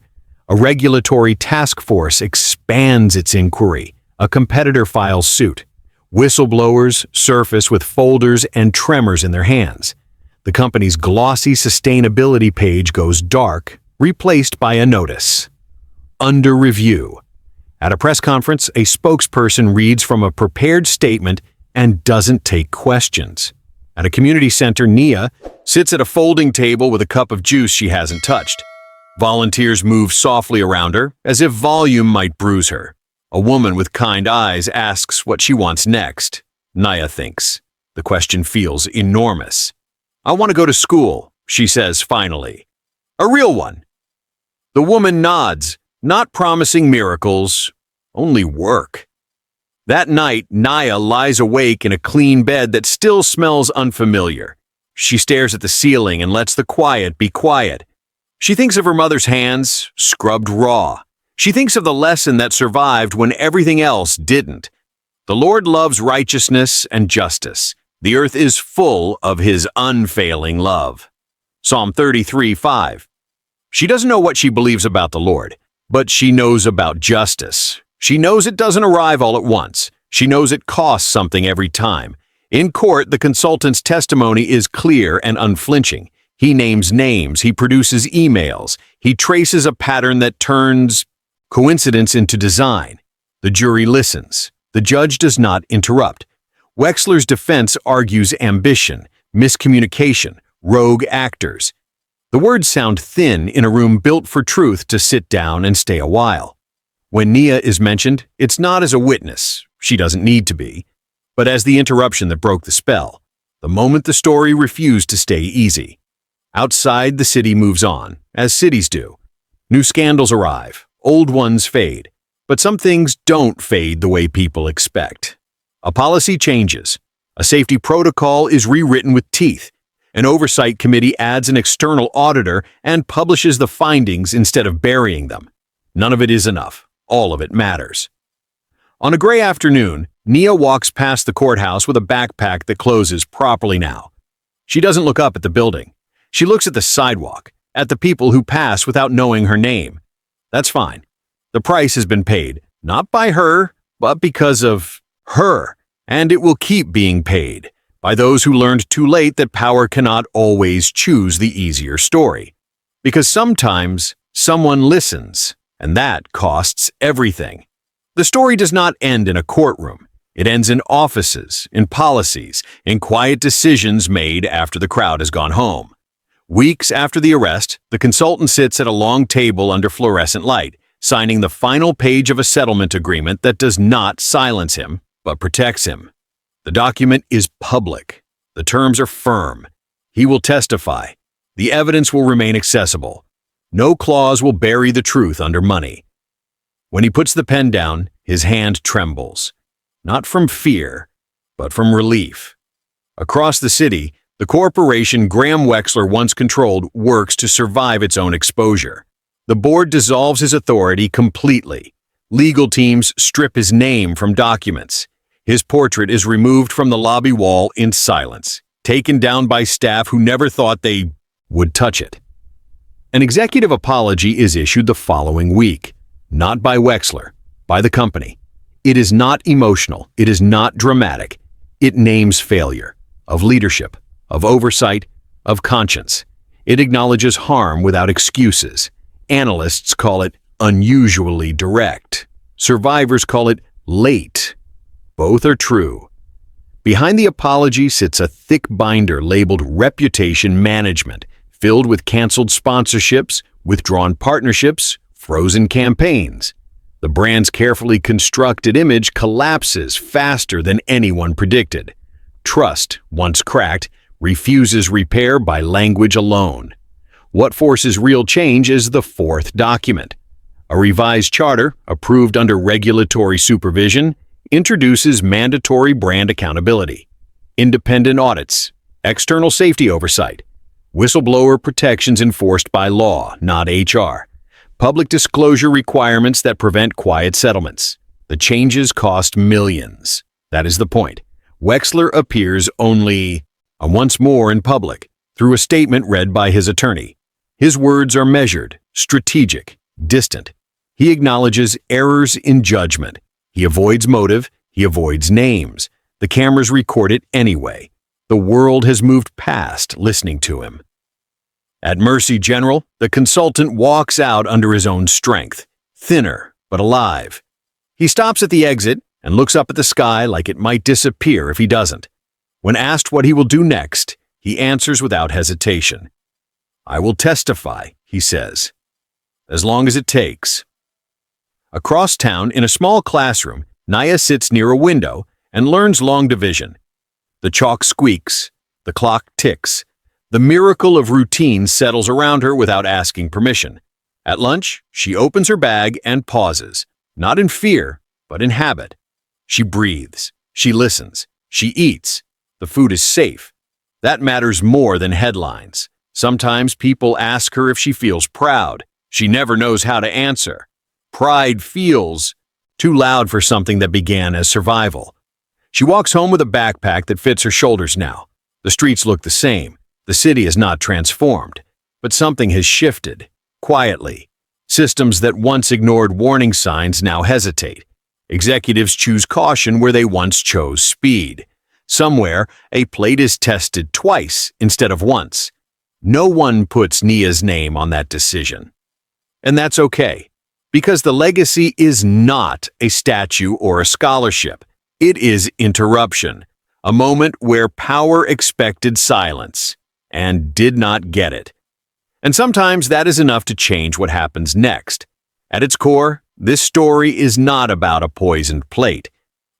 A regulatory task force expands its inquiry. A competitor files suit. Whistleblowers surface with folders and tremors in their hands. The company's glossy sustainability page goes dark, replaced by a notice. Under review. At a press conference, a spokesperson reads from a prepared statement and doesn't take questions. At a community center, Nia sits at a folding table with a cup of juice she hasn't touched. Volunteers move softly around her, as if volume might bruise her. A woman with kind eyes asks what she wants next. Nia thinks. The question feels enormous. "I want to go to school," she says finally. "A real one." The woman nods, not promising miracles, only work. That night, Nia lies awake in a clean bed that still smells unfamiliar. She stares at the ceiling and lets the quiet be quiet. She thinks of her mother's hands, scrubbed raw. She thinks of the lesson that survived when everything else didn't. The Lord loves righteousness and justice. The earth is full of his unfailing love. Psalm 33:5. She doesn't know what she believes about the Lord, but she knows about justice. She knows it doesn't arrive all at once. She knows it costs something every time. In court, the consultant's testimony is clear and unflinching. He names names, he produces emails, he traces a pattern that turns coincidence into design. The jury listens. The judge does not interrupt. Wexler's defense argues ambition, miscommunication, rogue actors. The words sound thin in a room built for truth to sit down and stay a while. When Nia is mentioned, it's not as a witness, she doesn't need to be, but as the interruption that broke the spell, the moment the story refused to stay easy. Outside, the city moves on, as cities do. New scandals arrive, old ones fade, but some things don't fade the way people expect. A policy changes. A safety protocol is rewritten with teeth. An oversight committee adds an external auditor and publishes the findings instead of burying them. None of it is enough. All of it matters. On a gray afternoon, Nia walks past the courthouse with a backpack that closes properly now. She doesn't look up at the building. She looks at the sidewalk, at the people who pass without knowing her name. That's fine. The price has been paid, not by her, but because of her, and it will keep being paid by those who learned too late that power cannot always choose the easier story. Because sometimes someone listens, and that costs everything. The story does not end in a courtroom. It ends in offices, in policies, in quiet decisions made after the crowd has gone home. Weeks after the arrest, the consultant sits at a long table under fluorescent light, signing the final page of a settlement agreement that does not silence him, but protects him. The document is public. The terms are firm. He will testify. The evidence will remain accessible. No clause will bury the truth under money. When he puts the pen down, his hand trembles. Not from fear, but from relief. Across the city, the corporation Graham Wexler once controlled works to survive its own exposure. The board dissolves his authority completely. Legal teams strip his name from documents. His portrait is removed from the lobby wall in silence, taken down by staff who never thought they would touch it. An executive apology is issued the following week, not by Wexler, by the company. It is not emotional. It is not dramatic. It names failure of leadership, of oversight, of conscience. It acknowledges harm without excuses. Analysts call it unusually direct. Survivors call it late. Both are true. Behind the apology sits a thick binder labeled Reputation Management, filled with canceled sponsorships, withdrawn partnerships, frozen campaigns. The brand's carefully constructed image collapses faster than anyone predicted. Trust, once cracked, refuses repair by language alone. What forces real change is the fourth document. A revised charter, approved under regulatory supervision, introduces mandatory brand accountability, independent audits, external safety oversight, whistleblower protections enforced by law, not HR, public disclosure requirements that prevent quiet settlements. The changes cost millions. That is the point. Wexler appears only once more in public, through a statement read by his attorney. His words are measured, strategic, distant. He acknowledges errors in judgment. He avoids motive. He avoids names. The cameras record it anyway. The world has moved past listening to him. At Mercy General, the consultant walks out under his own strength, thinner but alive. He stops at the exit and looks up at the sky like it might disappear if he doesn't. When asked what he will do next, he answers without hesitation. "I will testify," he says, "as long as it takes." Across town, in a small classroom, Naya sits near a window and learns long division. The chalk squeaks, the clock ticks. The miracle of routine settles around her without asking permission. At lunch, she opens her bag and pauses, not in fear, but in habit. She breathes, she listens, she eats. The food is safe. That matters more than headlines. Sometimes people ask her if she feels proud. She never knows how to answer. Pride feels too loud for something that began as survival. She walks home with a backpack that fits her shoulders now. The streets look the same. The city is not transformed, but something has shifted, quietly. Systems that once ignored warning signs now hesitate. Executives choose caution where they once chose speed. Somewhere, a plate is tested twice instead of once. No one puts Nia's name on that decision. And that's okay, because the legacy is not a statue or a scholarship. It is interruption, a moment where power expected silence and did not get it. And sometimes that is enough to change what happens next. At its core, this story is not about a poisoned plate.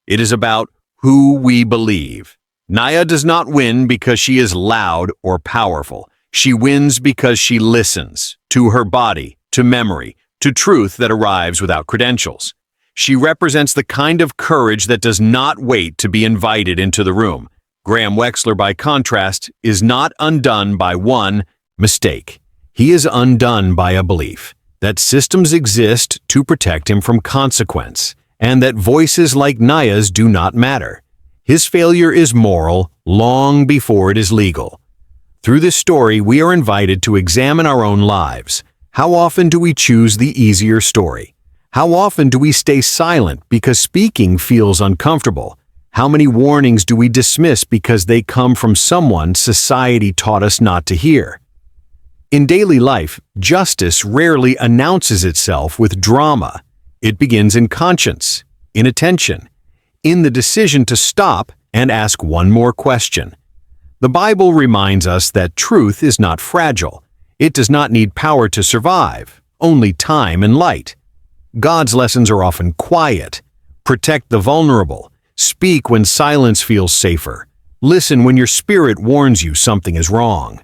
It is about who we believe. Naya does not win because she is loud or powerful. She wins because she listens to her body, to memory, to truth that arrives without credentials. She represents the kind of courage that does not wait to be invited into the room. Graham Wexler, by contrast, is not undone by one mistake. He is undone by a belief that systems exist to protect him from consequence, and that voices like Naya's do not matter. His failure is moral long before it is legal. Through this story, we are invited to examine our own lives. How often do we choose the easier story? How often do we stay silent because speaking feels uncomfortable? How many warnings do we dismiss because they come from someone society taught us not to hear? In daily life, justice rarely announces itself with drama. It begins in conscience, in attention, in the decision to stop and ask one more question. The Bible reminds us that truth is not fragile. It does not need power to survive, only time and light. God's lessons are often quiet. Protect the vulnerable. Speak when silence feels safer. Listen when your spirit warns you something is wrong.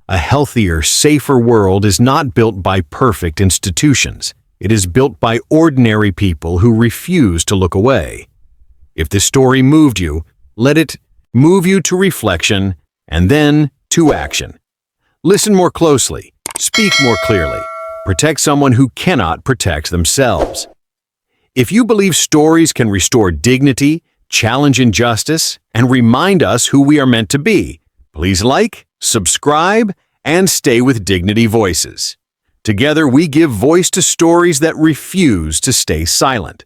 A healthier, safer world is not built by perfect institutions. It is built by ordinary people who refuse to look away. If this story moved you, let it move you to reflection and then to action. Listen more closely. Speak more clearly. Protect someone who cannot protect themselves. If you believe stories can restore dignity, challenge injustice, and remind us who we are meant to be, please like, subscribe, and stay with Dignity Voices. Together, we give voice to stories that refuse to stay silent.